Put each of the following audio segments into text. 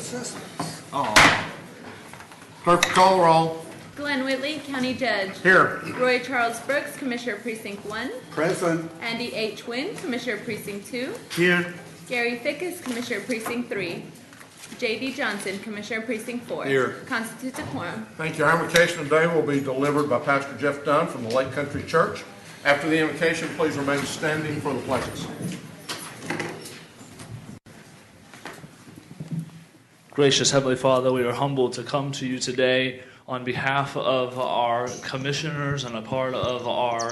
assistance. Clerk, call the roll. Glenn Whitley, County Judge. Here. Roy Charles Brooks, Commissioner Precinct 1. Present. Andy H. Wynn, Commissioner Precinct 2. Here. Gary Fickus, Commissioner Precinct 3. J.D. Johnson, Commissioner Precinct 4. Here. Constitutes a quorum. Thank you. Our invocation today will be delivered by Pastor Jeff Dunn from the Lake Country Church. After the invocation, please remain standing for the pledges. Gracious Heavenly Father, we are humbled to come to you today on behalf of our commissioners and a part of our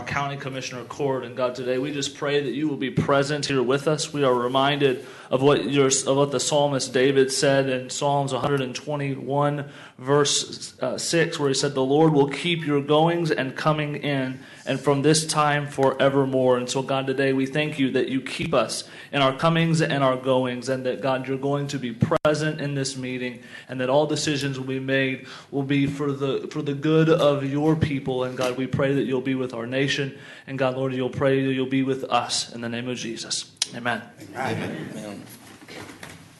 county commissioner court. And God, today we just pray that you will be present here with us. We are reminded of what the psalmist David said in Psalms 121, verse 6, where he said, "The Lord will keep your goings and coming in, and from this time forevermore." And so, God, today we thank you that you keep us in our comings and our goings, and that, God, you're going to be present in this meeting, and that all decisions will be made will be for the good of your people. And God, we pray that you'll be with our nation, and God, Lord, you'll pray that you'll be with us in the name of Jesus. Amen. Amen.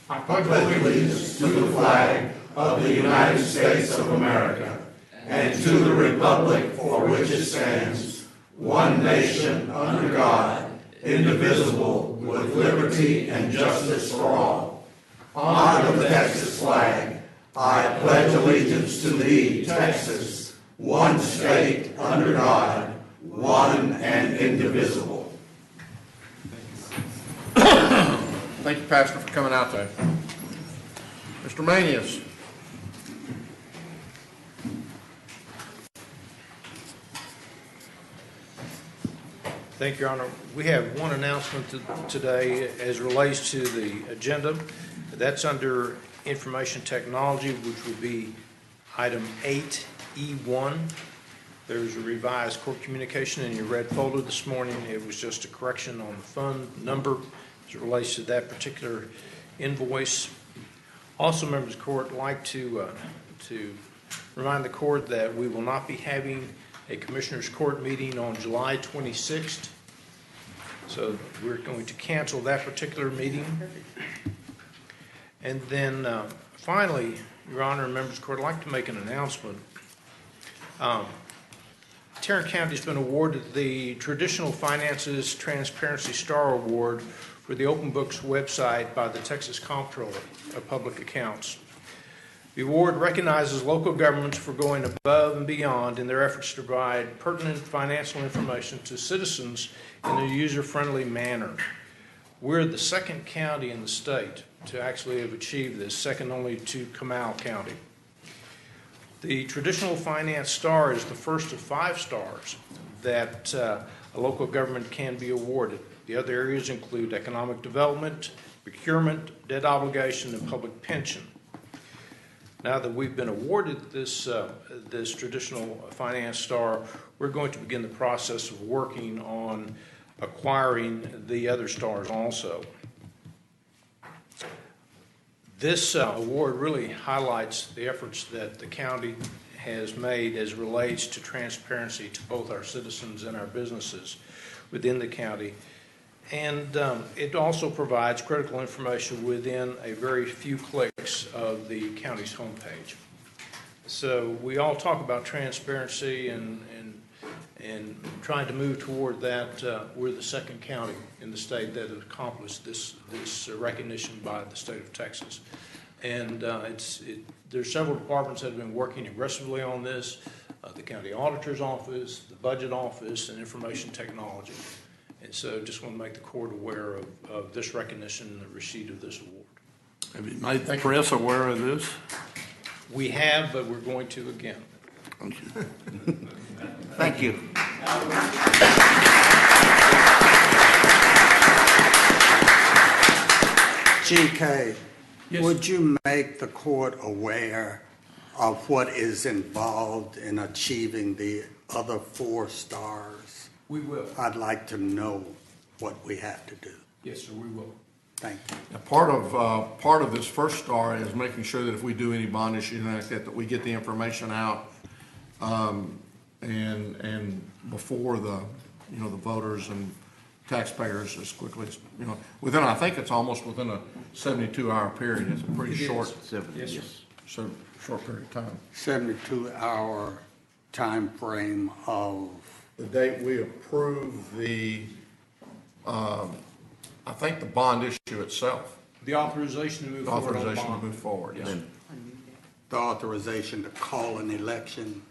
I pledge allegiance to the flag of the United States of America and to the republic for which it stands, one nation under God, indivisible, with liberty and justice for all. Honor the Texas flag. I pledge allegiance to thee, Texas, one state under God, one and indivisible. Thank you, Pastor, for coming out today. Mr. Manius. Thank you, Your Honor. We have one announcement today as relates to the agenda. That's under information technology, which would be item 8E1. There's a revised court communication in your red folder this morning. It was just a correction on the fund number as it relates to that particular invoice. Also, members of the court, I'd like to remind the court that we will not be having a Commissioners Court meeting on July 26th. So we're going to cancel that particular meeting. And then finally, Your Honor and members of the court, I'd like to make an announcement. Tarrant County has been awarded the Traditional Finances Transparency Star Award for the Open Books website by the Texas Comptroller of Public Accounts. The award recognizes local governments for going above and beyond in their efforts to provide pertinent financial information to citizens in a user-friendly manner. We're the second county in the state to actually have achieved this, second only to Comal County. The Traditional Finance Star is the first of 5 stars that a local government can be awarded. The other areas include economic development, procurement, debt obligation, and public pension. Now that we've been awarded this Traditional Finance Star, we're going to begin the process of working on acquiring the other stars also. This award really highlights the efforts that the county has made as it relates to transparency to both our citizens and our businesses within the county. And it also provides critical information within a very few clicks of the county's homepage. So we all talk about transparency and trying to move toward that. We're the second county in the state that has accomplished this recognition by the state of Texas. And there's several departments that have been working aggressively on this, the county auditor's office, the budget office, and information technology. And so just want to make the court aware of this recognition and the receipt of this award. Have you made the press aware of this? We have, but we're going to again. Thank you. GK, Yes. Would you make the court aware of what is involved in achieving the other 4 stars? We will. I'd like to know what we have to do. Yes, sir, we will. Thank you. Now, part of this first star is making sure that if we do any bond issues like that we get the information out and before the voters and taxpayers as quickly as, I think it's almost within a 72-hour period. It's a pretty short, short period of time. 72-hour time frame of, The date we approve I think the bond issue itself. The authorization to move forward on the Authorization to bond. move forward, yes. the authorization to call an election.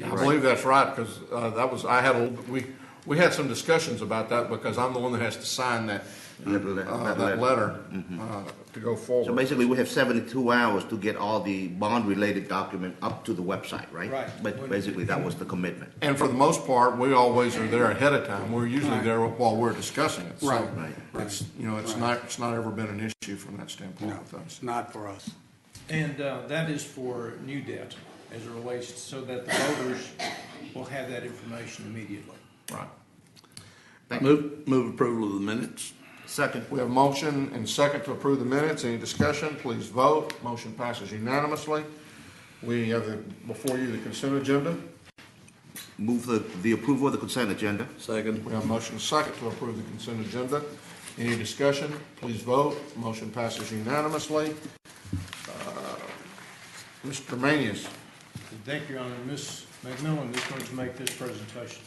I believe that's right, because we had some discussions about that, because I'm the one that has to sign that letter to go forward. So basically, we have 72 hours to get all the bond-related document up to the website, right? Right. But basically, that was the commitment. And for the most part, we always are there ahead of time. We're usually there while we're discussing it. So Right. It's, it's not ever been an issue from that standpoint No, with us. it's not for us. And that is for new debt as it relates, so that the voters will have that information immediately. Right. Move approval of the minutes. Second. We have a motion and second to approve the minutes. Any discussion? Please vote. Motion passes unanimously. We have before you the consent agenda. Move the approval of the consent agenda. Second. We have a motion and second to approve the consent agenda. Any discussion? Please vote. Motion passes unanimously. Mr. Manius. Thank you, Your Honor. Ms. McMillan is going to make this presentation.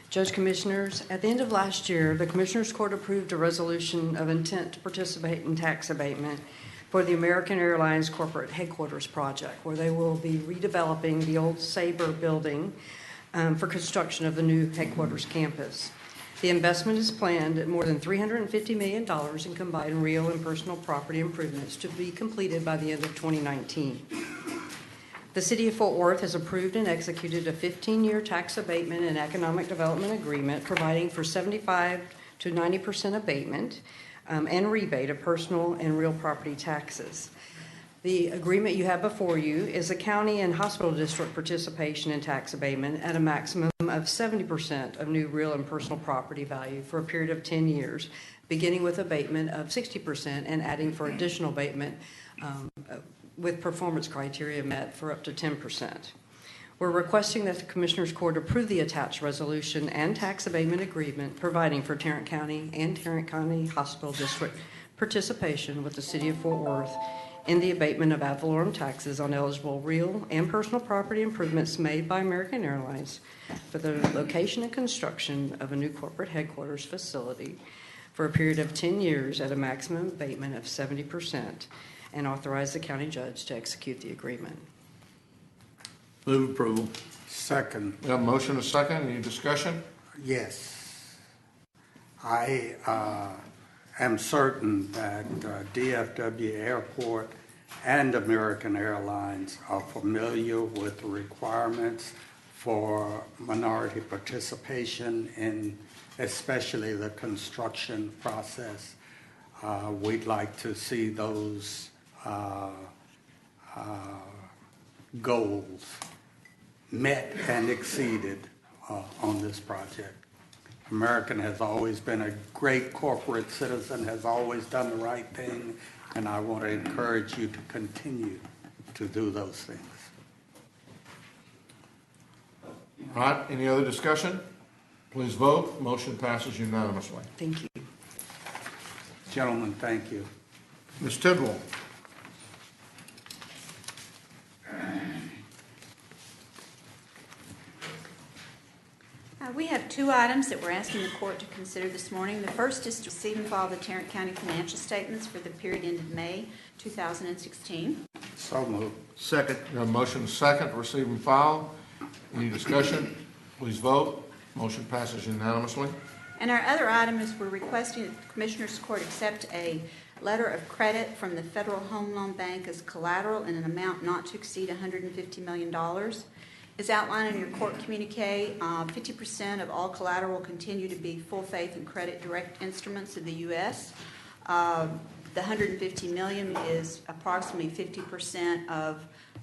Judge Commissioners, at the end of last year, the Commissioners Court approved a resolution of intent to participate in tax abatement for the American Airlines Corporate Headquarters project, where they will be redeveloping the old Sabre building for construction of the new headquarters campus. The investment is planned at more than $350 million in combined real and personal property improvements to be completed by the end of 2019. The City of Fort Worth has approved and executed a 15-year tax abatement and economic development agreement providing for 75 to 90% abatement and rebate of personal and real property taxes. The agreement you have before you is a county and hospital district participation in tax abatement at a maximum of 70% of new real and personal property value for a period of 10 years, beginning with abatement of 60% and adding for additional abatement with performance criteria met for up to 10%. We're requesting that the Commissioners Court approve the attached resolution and tax abatement agreement providing for Tarrant County and Tarrant County Hospital District participation with the City of Fort Worth in the abatement of ad valorem taxes on eligible real and personal property improvements made by American Airlines for the location and construction of a new corporate headquarters facility for a period of 10 years at a maximum abatement of 70%, and authorize the county judge to execute the agreement. Move approval. Second, We have a motion and a second. Any discussion? yes. I am certain that DFW Airport and American Airlines are familiar with the requirements for minority participation in especially the construction process. We'd like to see those goals met and exceeded on this project. American has always been a great corporate citizen, has always done the right thing, and I want to encourage you to continue to do those things. All right, any other discussion? Please vote. Motion passes unanimously. Thank you. Gentlemen, thank you. Ms. Tidwell. We have two items that we're asking the court to consider this morning. The first is to receive and file the Tarrant County financial statements for the period ended May 2016. So moved. Second. We have a motion and a second to receive and file. Any discussion? Please vote. Motion passes unanimously. And our other item is we're requesting that the Commissioners Court accept a letter of credit from the Federal Home Loan Bank as collateral in an amount not to exceed $150 million. As outlined in your court communique, 50% of all collateral will continue to be full faith and credit direct instruments of the U.S. The $150 million is approximately 50% of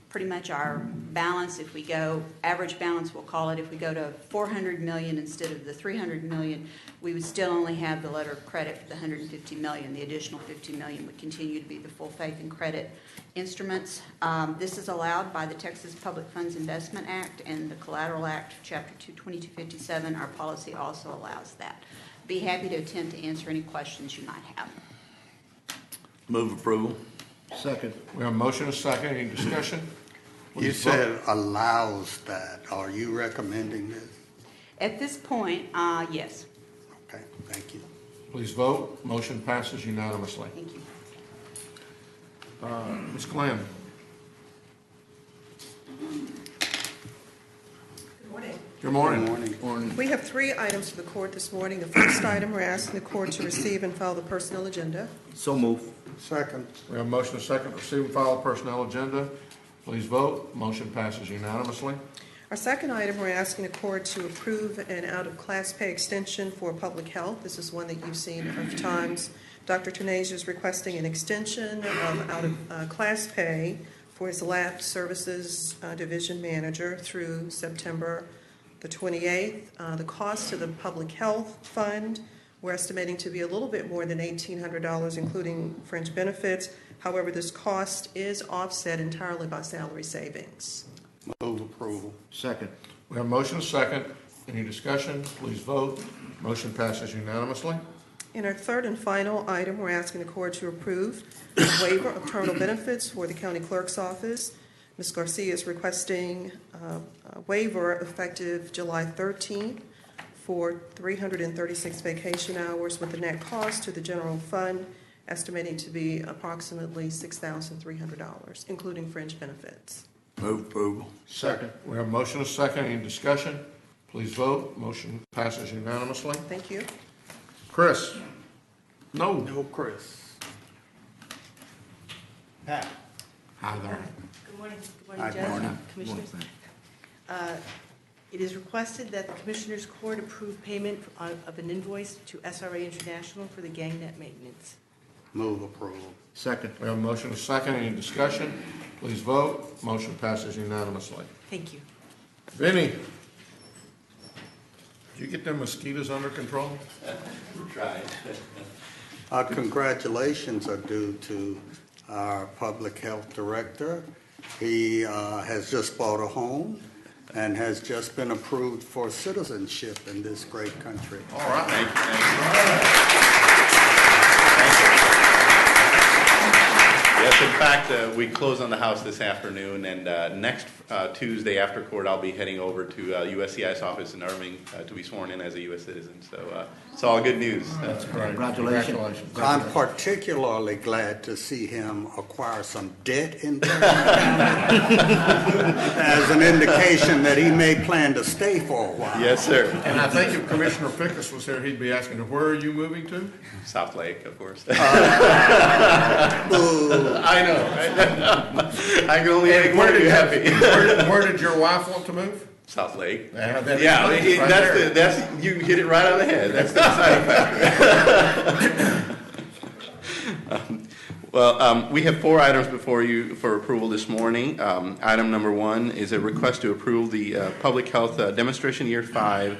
pretty much our balance. If we go, average balance we'll call it, if we go to 400 million instead of the 300 million, we would still only have the letter of credit for the 150 million. The additional 50 million would continue to be the full faith and credit instruments. This is allowed by the Texas Public Funds Investment Act and the Collateral Act, Chapter 2257. Our policy also allows that. Be happy to attempt to answer any questions you might have. Move approval. Second. We have a motion and a second. Any discussion? You Please vote. said allows that. Are you recommending this? At this point, yes. Okay, thank you. Please vote. Motion passes unanimously. Thank you. Ms. Glenn. Good morning. Good morning. We have 3 items for the court this morning. The first item, we're asking the court to receive and file the personnel agenda. So move. Second. We have a motion and a second to receive and file the personnel agenda. Please vote. Motion passes unanimously. Our second item, we're asking the court to approve an out-of-class pay extension for public health. This is one that you've seen of times. Dr. Tenasia is requesting an extension of out-of-class pay for his lab services division manager through September the 28th. The cost to the public health fund, we're estimating to be a little bit more than $1,800, including fringe benefits. However, this cost is offset entirely by salary savings. Move approval. Second. We have a motion and a second. Any discussion? Please vote. Motion passes unanimously. In our third and final item, we're asking the court to approve a waiver of terminal benefits for the county clerk's office. Ms. Garcia is requesting a waiver effective July 13th for 336 vacation hours with the net cost to the general fund estimating to be approximately $6,300, including fringe benefits. Move approval. Second. We have a motion and a second. Any discussion? Please vote. Motion passes unanimously. Thank you. Chris? No. No, Chris. Pat. Hi there. Good morning. Good Hi, morning, Judge, morning. Commissioners. It is requested that the Commissioners Court approve payment of an invoice to SRA International for the gang net maintenance. Move approval. Second. We have a motion and a second. Any discussion? Please vote. Motion passes unanimously. Thank you. Vinny? Did you get them mosquitoes under control? We're trying. Congratulations are due to our public health director. He has just bought a home and has just been approved for citizenship in this great country. All right. Thank you. Yes, in fact, we close on the house this afternoon, and next Tuesday after court, I'll be heading over to USCIS office in Irving to be sworn in as a U.S. citizen. So it's all good news. That's great. Congratulations. I'm particularly glad to see him acquire some debt in as an indication that he may plan to stay for a while. Yes, sir. And I think if Commissioner Pickus was here, he'd be asking, where are you moving to? South Lake, of course. Boo. I know. I can only make one of you happy. Where did your wife want to move? South Lake. Yeah, That's you hit it right on the head. That's the deciding factor. We have 4 items before you for approval this morning. Item number 1 is a request to approve the Public Health Demonstration Year 5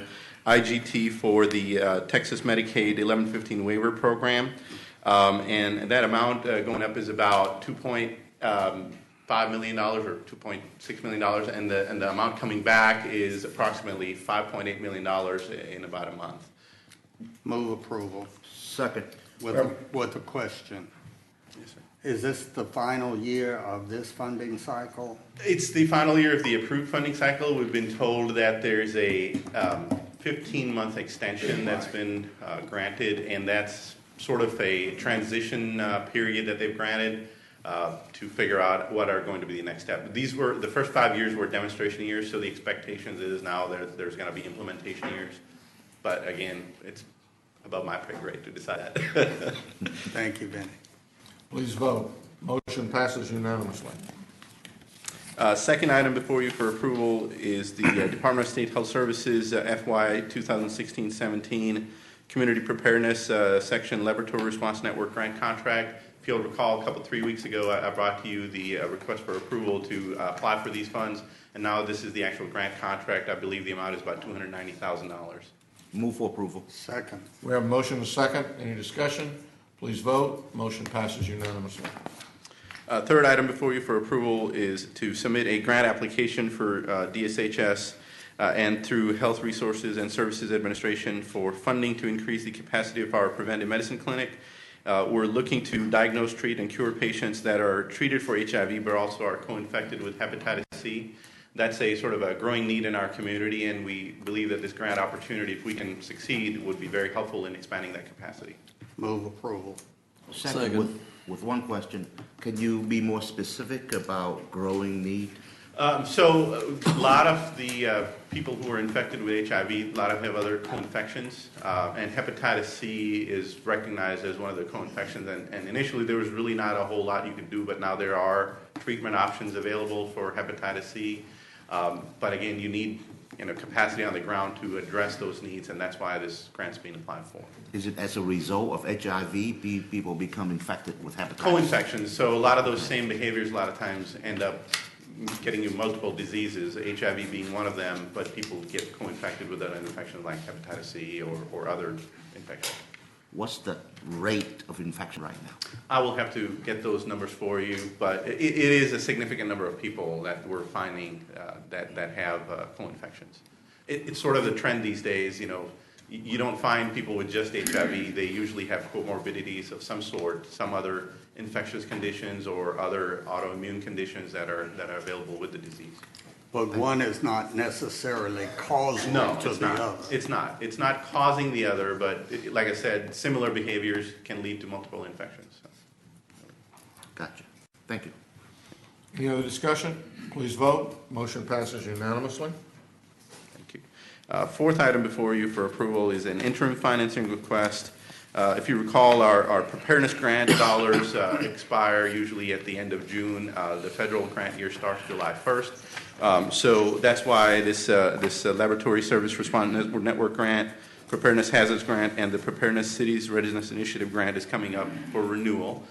IGT for the Texas Medicaid 1115 Waiver Program. And that amount going up is about $2.5 million or $2.6 million, and the amount coming back is approximately $5.8 million in about a month. Move approval. Second. With a question. Yes, sir. Is this the final year of this funding cycle? It's the final year of the approved funding cycle. We've been told that there's a 15-month extension that's been granted, and that's sort of a transition period that they've granted to figure out what are going to be the next step. These were the first 5 years were demonstration years, so the expectations is now there's going to be implementation years. But again, it's above my pay grade to decide that. Thank you, Benny. Please vote. Motion passes unanimously. Second item before you for approval is the Department of State Health Services FY 2016-17 Community Preparedness Section Laboratory Response Network Grant Contract. if you'll recall, 3 weeks ago, I brought to you the request for approval to apply for these funds, and now this is the actual grant contract. I believe the amount is about $290,000. Move for approval. Second. We have a motion and a second. Any discussion? Please vote. Motion passes unanimously. Third item before you for approval is to submit a grant application for DSHS and through Health Resources and Services Administration for funding to increase the capacity of our preventive medicine clinic. We're looking to diagnose, treat, and cure patients that are treated for HIV but also are co-infected with hepatitis C. That's a sort of a growing need in our community, and we believe that this grant opportunity, if we can succeed, would be very helpful in expanding that capacity. Move approval. Second. With one question, can you be more specific about growing need? So a lot of the people who are infected with HIV, a lot of them have other co-infections, and hepatitis C is recognized as one of the co-infections. And initially there was really not a whole lot you could do, but now there are treatment options available for hepatitis C. But again, you need capacity on the ground to address those needs, and that's why this grant's being applied for. Is it as a result of HIV, people become infected with hepatitis? Co-infections. So a lot of those same behaviors a lot of times end up getting you multiple diseases, HIV being one of them, but people get co-infected with other infections like hepatitis C or other infections. What's the rate of infection right now? I will have to get those numbers for you, but it is a significant number of people that we're finding that have co-infections. It's sort of the trend these days. You don't find people with just HIV. They usually have comorbidities of some sort, some other infectious conditions or other autoimmune conditions that are available with the disease. But one is not necessarily causal to the other. It's not. It's not causing the other, but like I said, similar behaviors can lead to multiple infections. Gotcha. Thank you. Any other discussion? Please vote. Motion passes unanimously. Thank you. Fourth item before you for approval is an interim financing request. If you recall, our preparedness grant dollars expire usually at the end of June. The federal grant year starts July 1st. So that's why this Laboratory Service Response Network grant, Preparedness Hazards grant, and the Preparedness Cities Readiness Initiative grant is coming up for renewal.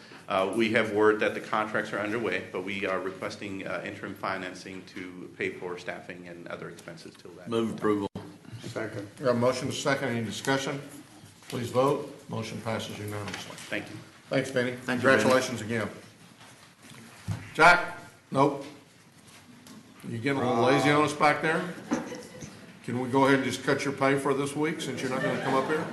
We have word that the contracts are underway, but we are requesting interim financing to pay for staffing and other expenses till that. Move approval. Second. We have a motion to second. Any discussion? Please vote. Motion passes unanimously. Thank you. Thanks, Benny. Thank you, Congratulations again. Jack? Nope. You getting a little lazy on us back there? Can we go ahead and just cut your pay for this week since you're not going to come up here?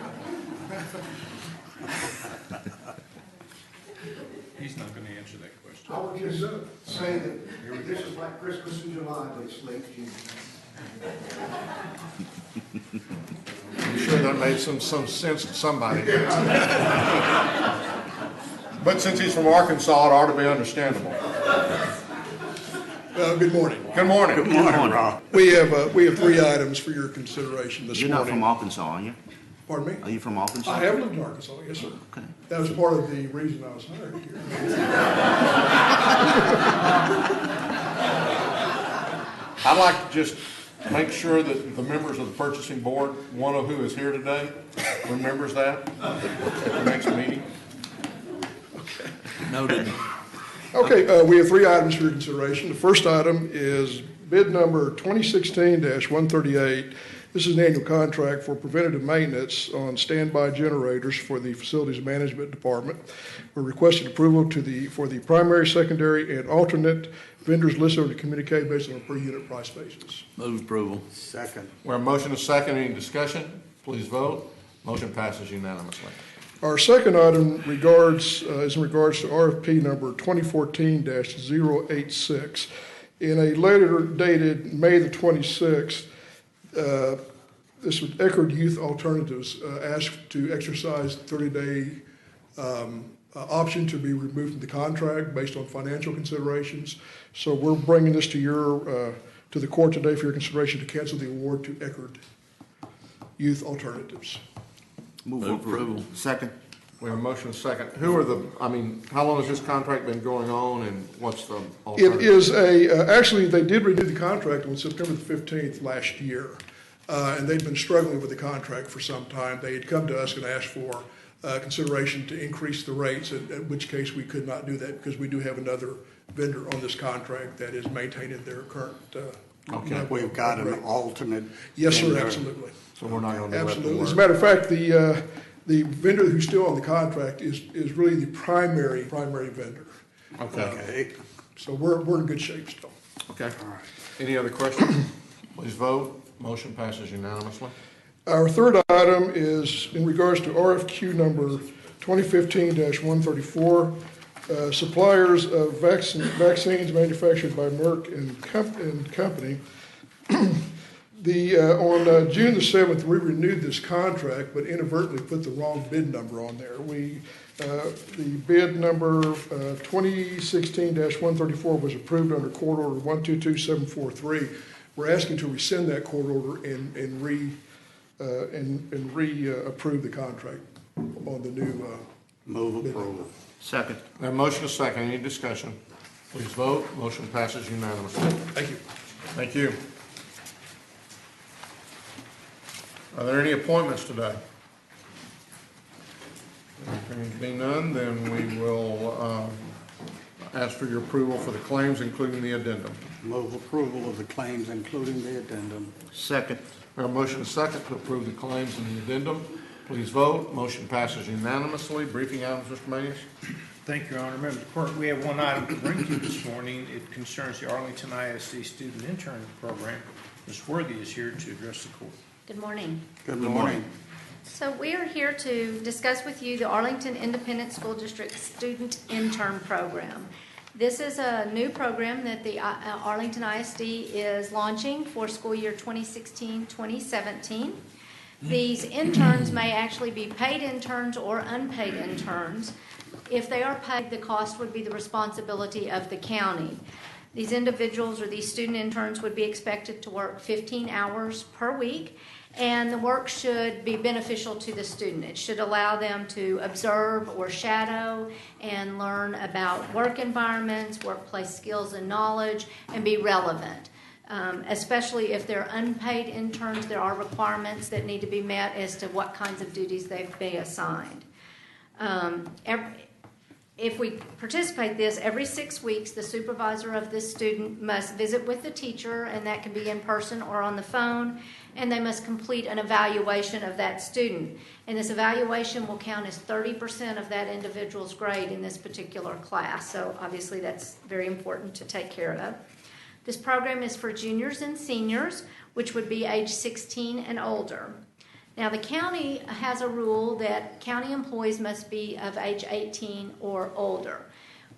He's not going to answer that question. I would just say that this is like Christmas in July, but it's late June. I'm sure that made some sense to somebody. But since he's from Arkansas, it ought to be understandable. Good morning. Good morning. Good morning, Rob. We have 3 items for your consideration this You're morning. not from Arkansas, are you? Pardon me? Are you from Arkansas? I have lived in Arkansas, yes, sir. Okay. That was part of the reason I was hired here. I'd like to just make sure that the members of the purchasing board, one of who is here today, remembers that at the next meeting. Noted. Okay, we have 3 items for your consideration. The first item is bid number 2016-138. This is an annual contract for preventative maintenance on standby generators for the Facilities Management Department. We're requesting approval for the primary, secondary, and alternate vendors listed on the communique based on a per unit price basis. Move approval. Second. We have a motion to second. Any discussion? Please vote. Motion passes unanimously. Our second item is in regards to RFP number 2014-086. In a letter dated May the 26th, this was Eckerd Youth Alternatives asked to exercise 30-day option to be removed from the contract based on financial considerations. So we're bringing this to the court today for your consideration to cancel the award to Eckerd Youth Alternatives. Move for approval. Second. We have a motion to second. How long has this contract been going on and what's the It alternative? is actually, they did renew the contract on September the 15th last year, and they'd been struggling with the contract for some time. They had come to us and asked for consideration to increase the rates, at which case we could not do that because we do have another vendor on this contract that is maintaining their current. Okay, we've got an alternate. Yes, sir, vendor. absolutely. So we're not going to let them Absolutely. work. As a matter of fact, the vendor who's still on the contract is really the primary vendor. Okay. So we're in good shape still. Okay. All right. Any other questions? Please vote. Motion passes unanimously. Our third item is in regards to RFQ number 2015-134, suppliers of vaccines manufactured by Merck and Company. On June the 7th, we renewed this contract, but inadvertently put the wrong bid number on there. The bid number 2016-134 was approved under court order 122743. We're asking to rescind that court order and approve the contract on the new. Move approval. Second. We have motion is second. Any discussion? Please vote. Motion passes unanimously. Thank you. Thank you. Are there any appointments today? If there being none, then we will ask for your approval for the claims, including the addendum. Move approval of the claims, including the addendum. Second. We have a motion is second to approve the claims and the addendum. Please vote. Motion passes unanimously. Briefing items, Mr. Mayes? Thank you, Your Honor. Members of the Court, we have one item to bring to you this morning. It concerns the Arlington ISD Student Intern Program. Ms. Worthy is here to address the Court. Good morning. Good morning. So we are here to discuss with you the Arlington Independent School District Student Intern Program. This is a new program that the Arlington ISD is launching for school year 2016-2017. These interns may actually be paid interns or unpaid interns. If they are paid, the cost would be the responsibility of the county. These individuals or these student interns would be expected to work 15 hours per week, and the work should be beneficial to the student. It should allow them to observe or shadow and learn about work environments, workplace skills and knowledge, and be relevant. Especially if they're unpaid interns, there are requirements that need to be met as to what kinds of duties they've been assigned. If we participate this, every 6 weeks, the supervisor of this student must visit with the teacher, and that can be in person or on the phone, and they must complete an evaluation of that student. And this evaluation will count as 30% of that individual's grade in this particular class. So obviously that's very important to take care of. This program is for juniors and seniors, which would be age 16 and older. Now, the county has a rule that county employees must be of age 18 or older.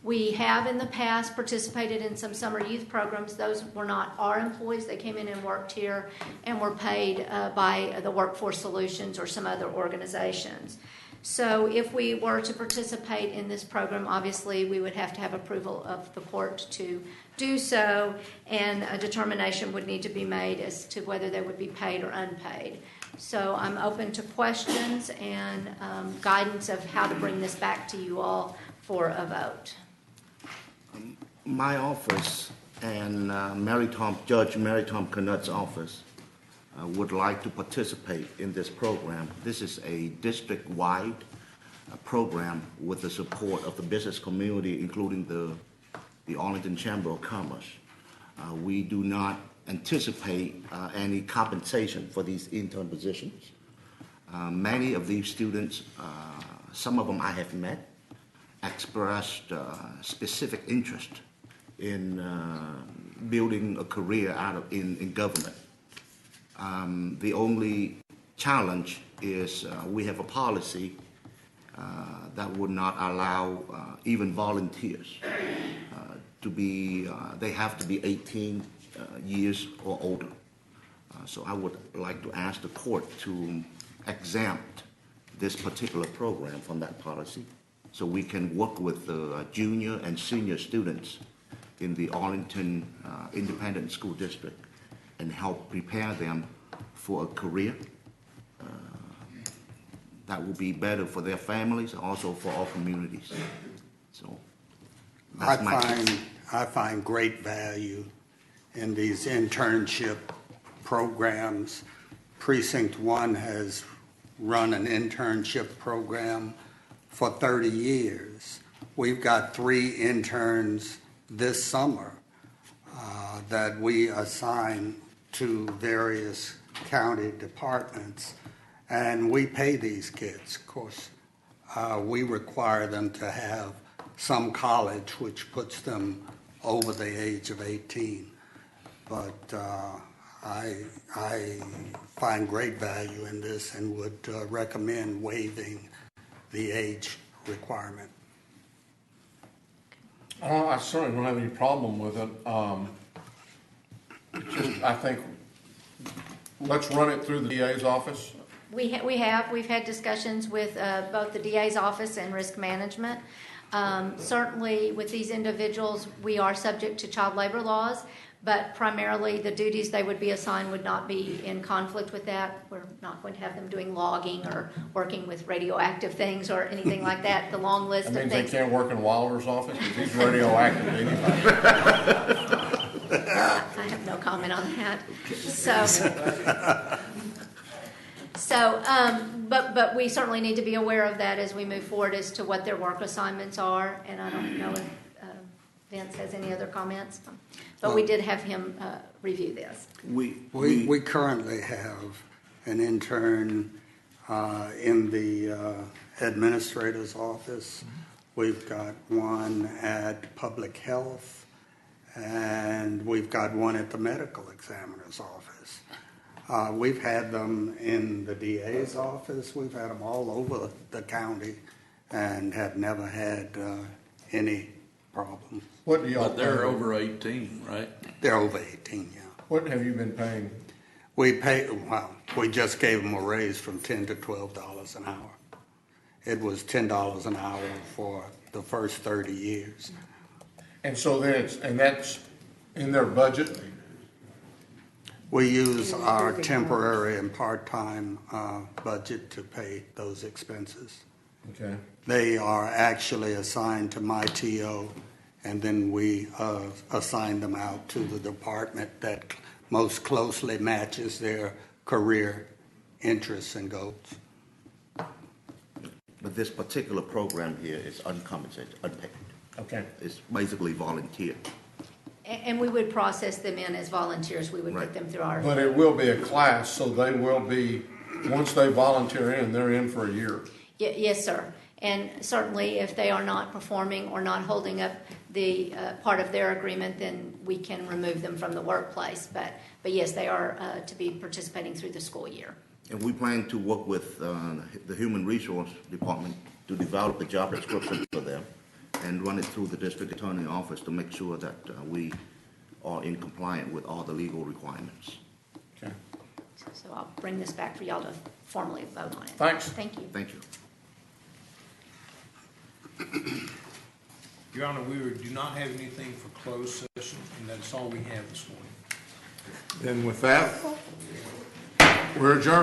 We have in the past participated in some summer youth programs. Those were not our employees. They came in and worked here and were paid by the Workforce Solutions or some other organizations. So if we were to participate in this program, obviously we would have to have approval of the court to do so, and a determination would need to be made as to whether they would be paid or unpaid. So I'm open to questions and guidance of how to bring this back to you all for a vote. My office and Judge Mary Tom Knudt's office would like to participate in this program. This is a district-wide program with the support of the business community, including the Arlington Chamber of Commerce. We do not anticipate any compensation for these intern positions. Many of these students, some of them I have met, expressed specific interest in building a career in government. The only challenge is we have a policy that would not allow even volunteers to be, they have to be 18 years or older. So I would like to ask the court to exempt this particular program from that policy so we can work with the junior and senior students in the Arlington Independent School District and help prepare them for a career that will be better for their families and also for our communities. So that's I find great value in these internship programs. Precinct 1 has run an internship program for 30 years. We've got 3 interns this summer that we assign to various county departments, and we pay these kids. Of course, we require them to have some college, which puts them over the age of 18. But I find great value in this and would recommend waiving the age requirement. I certainly don't have any problem with it. It's just, I think, let's run it through the DA's office. We've had discussions with both the DA's office and risk management. Certainly with these individuals, we are subject to child labor laws, but primarily the duties they would be assigned would not be in conflict with that. We're not going to have them doing logging or working with radioactive things or anything like that. The long list of things. That means they can't work in Wilder's office because he's radioactive anyway. I have no comment on that. But we certainly need to be aware of that as we move forward as to what their work assignments are. And I don't know if Vince has any other comments, but we did have him review this. We currently have an intern in the administrator's office. We've got one at public health, and we've got one at the medical examiner's office. We've had them in the DA's office. We've had them all over the county and have never had any problems. What do y'all But they're pay? over 18, right? They're over 18, yeah. What have you been paying? We just gave them a raise from $10 to $12 an hour. It was $10 an hour for the first 30 years. And so that's in their budget? We use our temporary and part-time budget to pay those expenses. Okay. They are actually assigned to my TO, and then we assign them out to the department that most closely matches their career interests and goals. But this particular program here is uncompensated, unpaid. Okay. It's basically volunteer. And we would process them in as volunteers. We would put them through our. But it will be a class, so they will be, once they volunteer in, they're in for a year. Yes, sir. And certainly if they are not performing or not holding up the part of their agreement, then we can remove them from the workplace. But yes, they are to be participating through the school year. And we plan to work with the Human Resource Department to develop a job description for them and run it through the district attorney office to make sure that we are in compliance with all the legal requirements. Okay. So I'll bring this back for y'all to formally vote on it. Thanks. Thank you. Thank you. Your Honor, we do not have anything for closed session, and that's all we have this morning. Then with that, we're adjourned.